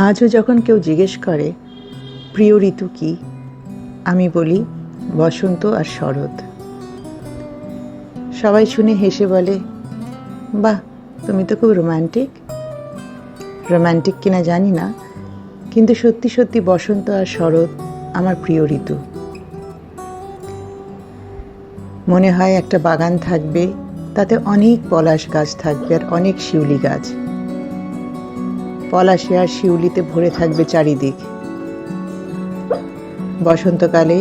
আজও যখন কেউ জিজ্ঞেস করে প্রিয় ঋতু কী, আমি বলি বসন্ত আর শরৎ। সবাই শুনে হেসে বলে, বাহ, তুমি তো খুব রোম্যান্টিক। রোম্যান্টিক কিনা জানি না, কিন্তু সত্যি সত্যি বসন্ত আর শরৎ আমার প্রিয় ঋতু। মনে হয় একটা বাগান থাকবে, তাতে অনেক পলাশ গাছ থাকবে আর অনেক শিউলি গাছ। পলাশে আর শিউলিতে ভরে থাকবে চারিদিক। বসন্তকালে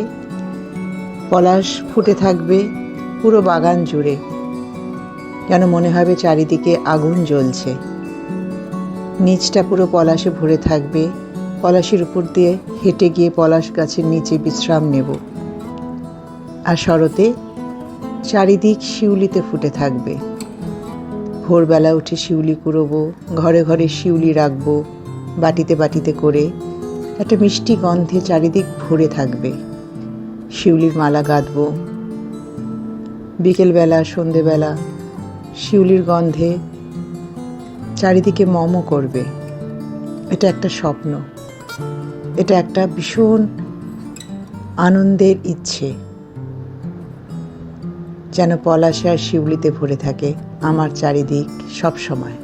পলাশ ফুটে থাকবে পুরো বাগান জুড়ে, যেন মনে হবে চারিদিকে আগুন জ্বলছে। নিচটা পুরো পলাশে ভরে থাকবে, পলাশের উপর দিয়ে হেঁটে গিয়ে পলাশ গাছের নিচে বিশ্রাম নেব। আর শরতে চারিদিক শিউলিতে ফুটে থাকবে। ভোরবেলা উঠে শিউলি কুড়োবো, ঘরে ঘরে শিউলি রাখবো, বাটিতে বাটিতে করে। একটা মিষ্টি গন্ধে চারিদিক ভরে থাকবে। শিউলির মালা গাঁথবো। বিকেলবেলা সন্ধেবেলা শিউলির গন্ধে চারিদিকে মম করবে। এটা একটা স্বপ্ন, এটা একটা ভীষণ আনন্দের ইচ্ছে, যেন পলাশে আর শিউলিতে ভরে থাকে আমার চারিদিক সব সময়।